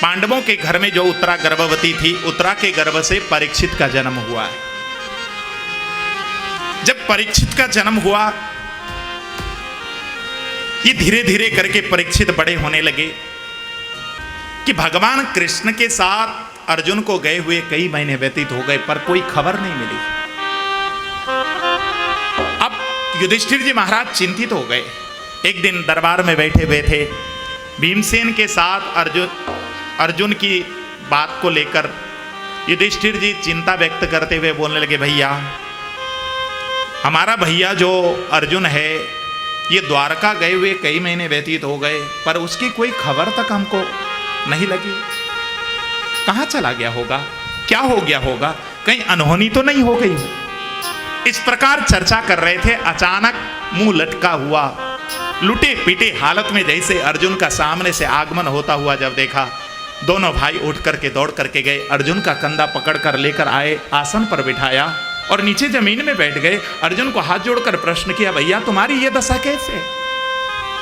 पांडवों के घर में जो उत्तरा गर्भवती थी, उत्तरा के गर्भ से परीक्षित का जन्म हुआ है। जब परीक्षित का जन्म हुआ, ये धीरे धीरे करके परीक्षित बड़े होने लगे कि भगवान कृष्ण के साथ अर्जुन को गए हुए कई महीने व्यतीत हो गए, पर कोई खबर नहीं मिली। अब युधिष्ठिर जी महाराज चिंतित हो गए। एक दिन दरबार में बैठे हुए थे, भीमसेन के साथ अर्जुन की बात को लेकर युधिष्ठिर जी चिंता व्यक्त करते हुए बोलने लगे, भैया हमारा भैया जो अर्जुन है, ये द्वारका गए हुए कई महीने व्यतीत हो गए, पर उसकी कोई खबर तक हमको नहीं लगी। कहाँ चला गया होगा, क्या हो गया होगा, कहीं अनहोनी तो नहीं हो गई हो। इस प्रकार चर्चा कर रहे थे। अचानक मुंह लटका हुआ, लुटे पीटे हालत में जैसे अर्जुन का सामने से आगमन होता हुआ जब देखा, दोनों भाई उठ करके दौड़ करके गए, अर्जुन का कंधा पकड़ कर लेकर आए, आसन पर बिठाया और नीचे जमीन में बैठ गए। अर्जुन को हाथ जोड़कर प्रश्न किया, भैया तुम्हारी ये दशा कैसे?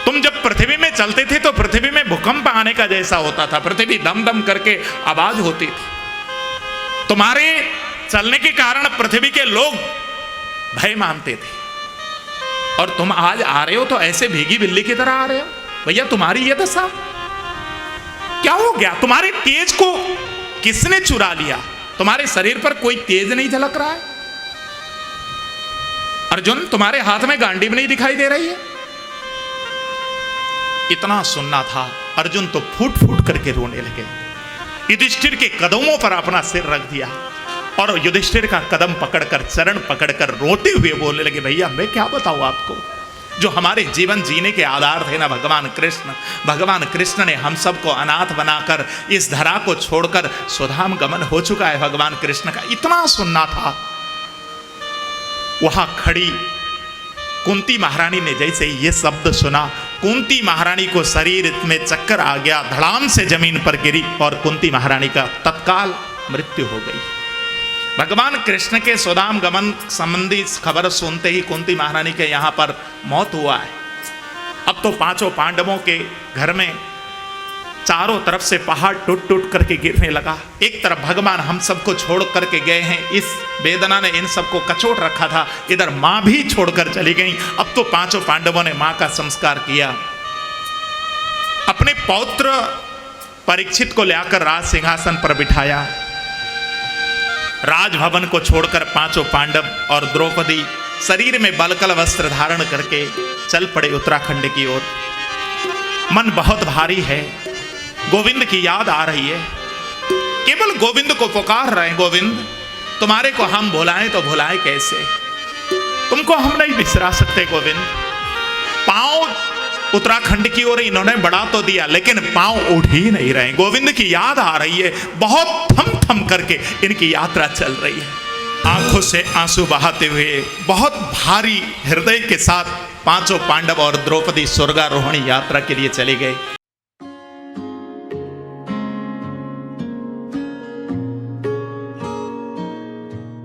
तुम जब पृथ्वी में चलते थे तो पृथ्वी में भूकंप आने का जैसा होता था, पृथ्वी दम दम करके आवाज होती थी। तुम्हारे चलने के कारण पृथ्वी के लोग भय मानते थे, और तुम आज आ रहे हो तो ऐसे भीगी बिल्ली की तरह आ रहे हो। भैया तुम्हारी ये दशा क्या हो गया? तुम्हारे तेज को किसने चुरा लिया? तुम्हारे शरीर पर कोई तेज नहीं झलक रहा है। अर्जुन तुम्हारे हाथ में गांडीव नहीं दिखाई दे रही है। इतना सुनना था, अर्जुन तो फूट फूट करके रोने लगे। युधिष्ठिर के कदमों पर अपना सिर रख दिया और युधिष्ठिर का कदम पकड़कर, चरण पकड़कर रोते हुए बोलने लगे, भैया मैं क्या बताऊं आपको, जो हमारे जीवन जीने के आधार थे ना भगवान कृष्ण ने हम सबको अनाथ बनाकर इस धरा को छोड़कर स्वधाम गमन हो चुका है भगवान कृष्ण का। इतना सुनना था। वहां खड़ी कुंती महारानी ने जैसे ये शब्द सुना, कुंती महारानी को शरीर में चक्कर आ गया, धड़ाम से जमीन पर गिरी और कुंती महारानी का तत्काल मृत्यु हो गई। भगवान कृष्ण के स्वधाम गमन संबंधी खबर सुनते ही कुंती महारानी के यहाँ पर मौत हुआ है। अब तो पांचों पांडवों के घर में चारों तरफ से पहाड़ टूट टूट करके गिरने लगा। एक तरफ भगवान हम सबको छोड़ करके गए हैं, इस वेदना ने इन सबको कचोट रखा था, इधर माँ भी छोड़कर चली गई। अब तो पांचों पांडवों ने माँ का संस्कार किया। अपने पौत्र परीक्षित को लाकर राज सिंहासन पर बिठाया। राजभवन को छोड़कर पांचों पांडव और द्रौपदी शरीर में बलकल वस्त्र धारण करके चल पड़े उत्तराखंड की ओर। मन बहुत भारी है, गोविंद की याद आ रही है। केवल गोविंद को पुकार रहे हैं, गोविंद तुम्हारे को हम भुलाएं तो भुलाएं कैसे, तुमको हम नहीं बिसरा सकते गोविंद। पांव उत्तराखंड की ओर इन्होंने बढ़ा तो दिया, लेकिन पांव उठ ही नहीं रहे। गोविंद की याद आ रही है, बहुत थम थम करके इनकी यात्रा चल रही है। आंखों से आंसू बहाते हुए बहुत भारी हृदय के साथ पांचों पांडव और द्रौपदी स्वर्गारोहणी यात्रा के लिए चले गए।